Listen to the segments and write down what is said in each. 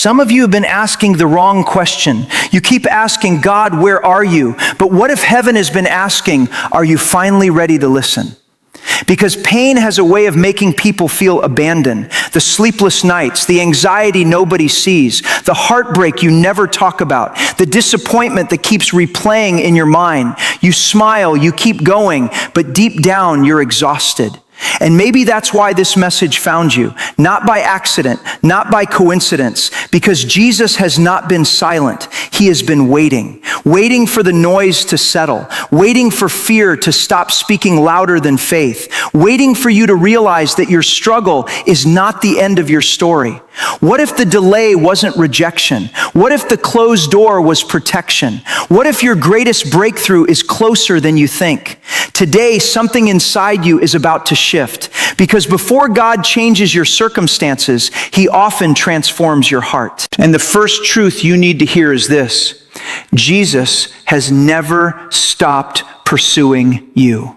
Some of you have been asking the wrong question. You keep asking, God, where are you? But what if heaven has been asking, are you finally ready to listen? Because pain has a way of making people feel abandoned. The sleepless nights, the anxiety nobody sees, the heartbreak you never talk about, the disappointment that keeps replaying in your mind. You smile, you keep going, but deep down you're exhausted. And maybe that's why this message found you, not by accident, not by coincidence, because Jesus has not been silent. He has been waiting for the noise to settle, waiting for fear to stop speaking louder than faith, waiting for you to realize that your struggle is not the end of your story. What if the delay wasn't rejection? What if the closed door was protection? What if your greatest breakthrough is closer than you think? Today, something inside you is about to shift, because before God changes your circumstances, He often transforms your heart. And the first truth you need to hear is this: Jesus has never stopped pursuing you.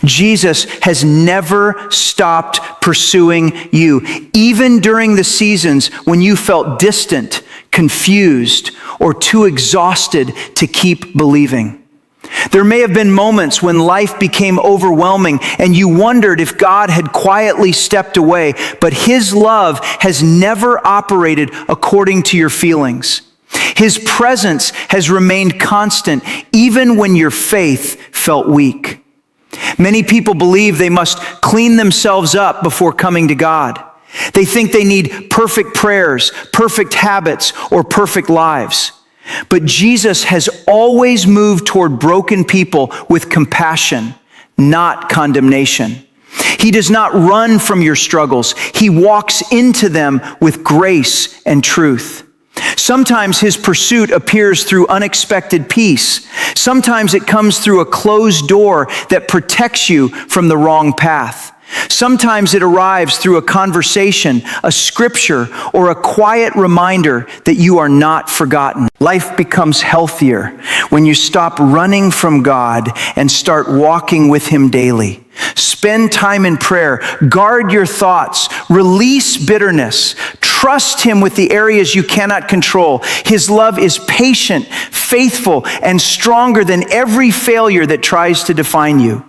Jesus has never stopped pursuing you, even during the seasons when you felt distant, confused, or too exhausted to keep believing. There may have been moments when life became overwhelming and you wondered if God had quietly stepped away, but His love has never operated according to your feelings. His presence has remained constant even when your faith felt weak. Many people believe they must clean themselves up before coming to God. They think they need perfect prayers, perfect habits, or perfect lives. But Jesus has always moved toward broken people with compassion, not condemnation. He does not run from your struggles. He walks into them with grace and truth. Sometimes His pursuit appears through unexpected peace. Sometimes it comes through a closed door that protects you from the wrong path. Sometimes it arrives through a conversation, a scripture, or a quiet reminder that you are not forgotten. Life becomes healthier when you stop running from God and start walking with Him daily. Spend time in prayer. Guard your thoughts. Release bitterness. Trust Him with the areas you cannot control. His love is patient, faithful, and stronger than every failure that tries to define you.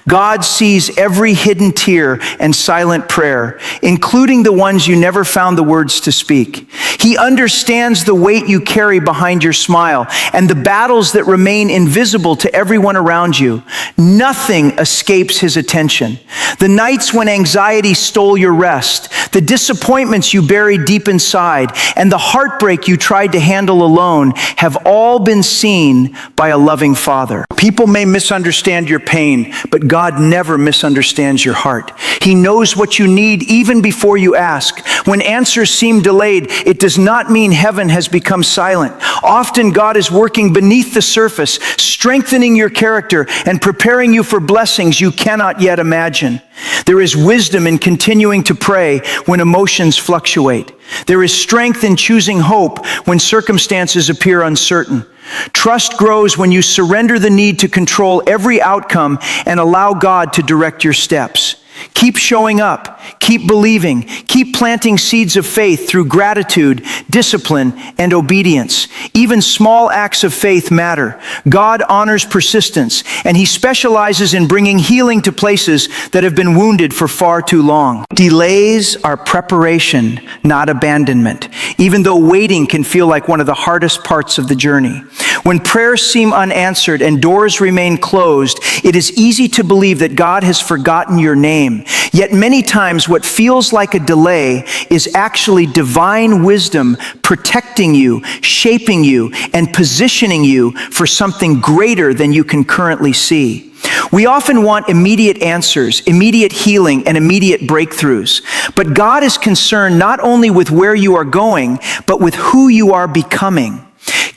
God sees every hidden tear and silent prayer, including the ones you never found the words to speak. He understands the weight you carry behind your smile and the battles that remain invisible to everyone around you. Nothing escapes His attention. The nights when anxiety stole your rest, the disappointments you buried deep inside, and the heartbreak you tried to handle alone have all been seen by a loving Father. People may misunderstand your pain, but God never misunderstands your heart. He knows what you need even before you ask. When answers seem delayed, it does not mean heaven has become silent. Often God is working beneath the surface, strengthening your character and preparing you for blessings you cannot yet imagine. There is wisdom in continuing to pray when emotions fluctuate. There is strength in choosing hope when circumstances appear uncertain. Trust grows when you surrender the need to control every outcome and allow God to direct your steps. Keep showing up, keep believing, keep planting seeds of faith through gratitude, discipline, and obedience. Even small acts of faith matter. God honors persistence, and He specializes in bringing healing to places that have been wounded for far too long. Delays are preparation, not abandonment, even though waiting can feel like one of the hardest parts of the journey. When prayers seem unanswered and doors remain closed, it is easy to believe that God has forgotten your name. Yet many times what feels like a delay is actually divine wisdom protecting you, shaping you, and positioning you for something greater than you can currently see. We often want immediate answers, immediate healing, and immediate breakthroughs. But God is concerned not only with where you are going, but with who you are becoming.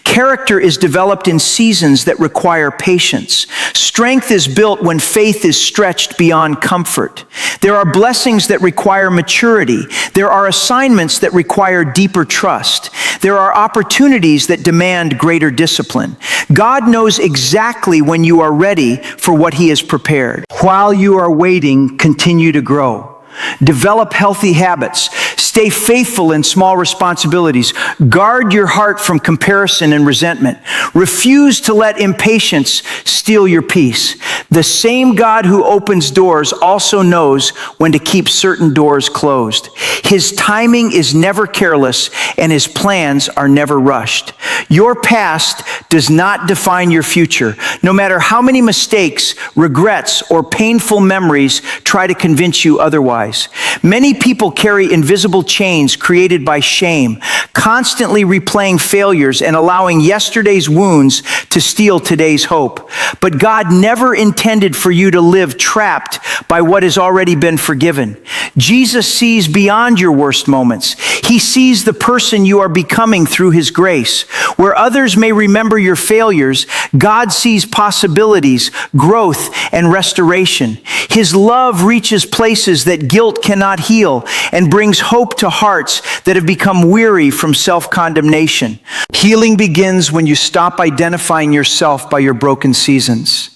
Character is developed in seasons that require patience. Strength is built when faith is stretched beyond comfort. There are blessings that require maturity. There are assignments that require deeper trust. There are opportunities that demand greater discipline. God knows exactly when you are ready for what He has prepared. While you are waiting, continue to grow. Develop healthy habits. Stay faithful in small responsibilities. Guard your heart from comparison and resentment. Refuse to let impatience steal your peace. The same God who opens doors also knows when to keep certain doors closed. His timing is never careless, and his plans are never rushed. Your past does not define your future. No matter how many mistakes, regrets, or painful memories try to convince you otherwise. Many people carry invisible chains created by shame, constantly replaying failures and allowing yesterday's wounds to steal today's hope. But God never intended for you to live trapped by what has already been forgiven. Jesus sees beyond your worst moments. He sees the person you are becoming through his grace. Where others may remember your failures, God sees possibilities, growth, and restoration. His love reaches places that guilt cannot heal and brings hope to hearts that have become weary from self-condemnation. Healing begins when you stop identifying yourself by your broken seasons.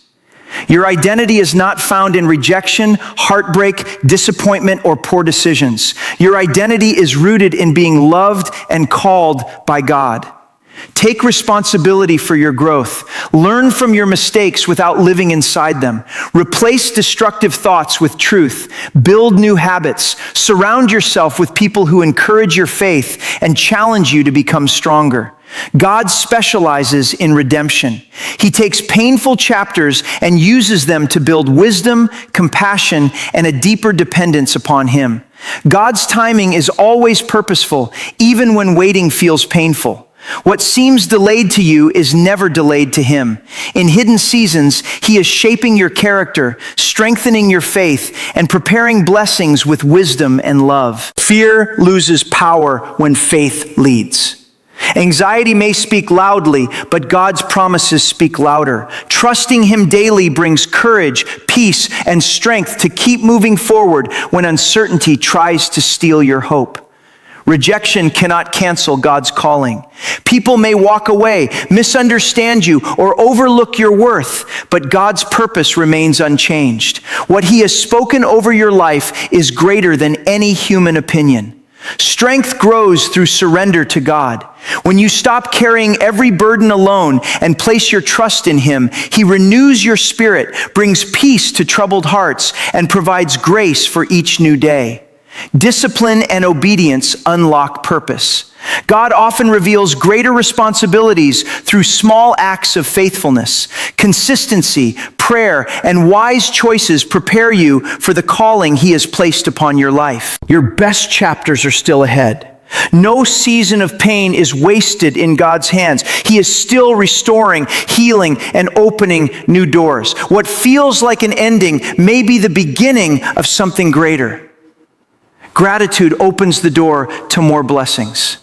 Your identity is not found in rejection, heartbreak, disappointment, or poor decisions. Your identity is rooted in being loved and called by God. Take responsibility for your growth. Learn from your mistakes without living inside them. Replace destructive thoughts with truth. Build new habits. Surround yourself with people who encourage your faith and challenge you to become stronger. God specializes in redemption. He takes painful chapters and uses them to build wisdom, compassion, and a deeper dependence upon him. God's timing is always purposeful, even when waiting feels painful. What seems delayed to you is never delayed to him. In hidden seasons, he is shaping your character, strengthening your faith, and preparing blessings with wisdom and love. Fear loses power when faith leads. Anxiety may speak loudly, but God's promises speak louder. Trusting him daily brings courage, peace, and strength to keep moving forward when uncertainty tries to steal your hope. Rejection cannot cancel God's calling. People may walk away, misunderstand you, or overlook your worth, but God's purpose remains unchanged. What he has spoken over your life is greater than any human opinion. Strength grows through surrender to God. When you stop carrying every burden alone and place your trust in him, he renews your spirit, brings peace to troubled hearts, and provides grace for each new day. Discipline and obedience unlock purpose. God often reveals greater responsibilities through small acts of faithfulness. Consistency, prayer, and wise choices prepare you for the calling he has placed upon your life. Your best chapters are still ahead. No season of pain is wasted in God's hands. He is still restoring, healing, and opening new doors. What feels like an ending may be the beginning of something greater. Gratitude opens the door to more blessings.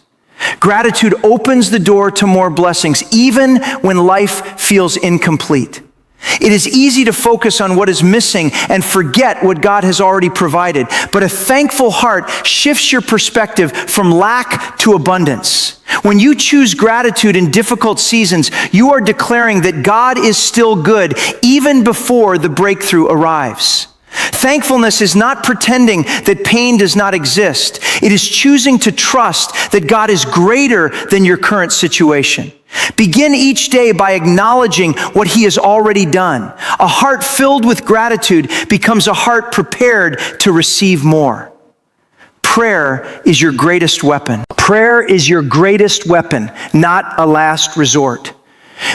Gratitude opens the door to more blessings, even when life feels incomplete. It is easy to focus on what is missing and forget what God has already provided. But a thankful heart shifts your perspective from lack to abundance. When you choose gratitude in difficult seasons, you are declaring that God is still good, even before the breakthrough arrives. Thankfulness is not pretending that pain does not exist. It is choosing to trust that God is greater than your current situation. Begin each day by acknowledging what he has already done. A heart filled with gratitude becomes a heart prepared to receive more. Prayer is your greatest weapon. Prayer is your greatest weapon, not a last resort.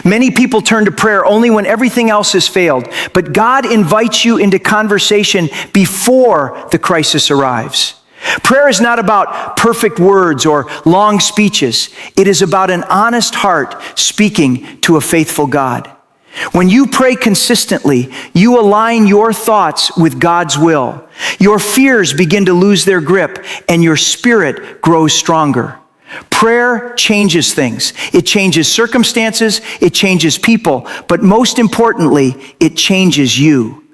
Many people turn to prayer only when everything else has failed, but God invites you into conversation before the crisis arrives. Prayer is not about perfect words or long speeches. It is about an honest heart speaking to a faithful God. When you pray consistently, you align your thoughts with God's will. Your fears begin to lose their grip, and your spirit grows stronger. Prayer changes things. It changes circumstances, it changes people, but most importantly, it changes you.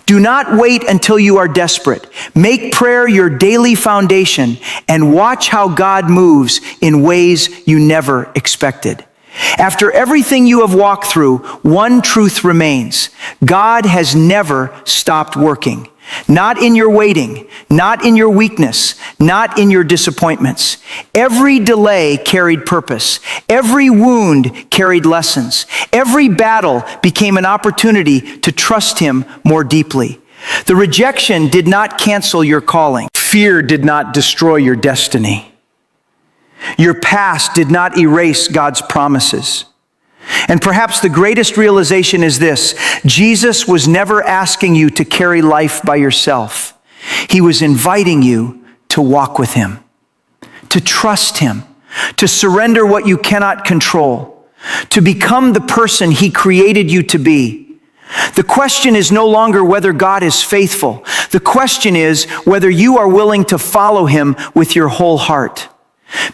Do not wait until you are desperate. Make prayer your daily foundation and watch how God moves in ways you never expected. After everything you have walked through, one truth remains. God has never stopped working. Not in your waiting, not in your weakness, not in your disappointments. Every delay carried purpose. Every wound carried lessons. Every battle became an opportunity to trust him more deeply. The rejection did not cancel your calling. Fear did not destroy your destiny. Your past did not erase God's promises. And perhaps the greatest realization is this: Jesus was never asking you to carry life by yourself. He was inviting you to walk with him, to trust him, to surrender what you cannot control, to become the person he created you to be. The question is no longer whether God is faithful. The question is whether you are willing to follow him with your whole heart.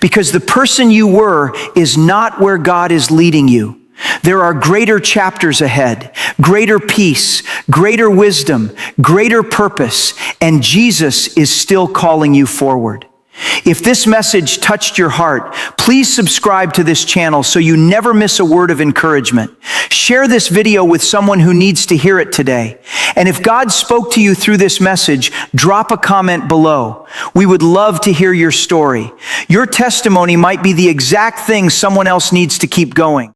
Because the person you were is not where God is leading you. There are greater chapters ahead, greater peace, greater wisdom, greater purpose, and Jesus is still calling you forward. If this message touched your heart, please subscribe to this channel so you never miss a word of encouragement. Share this video with someone who needs to hear it today. And if God spoke to you through this message, drop a comment below. We would love to hear your story. Your testimony might be the exact thing someone else needs to keep going.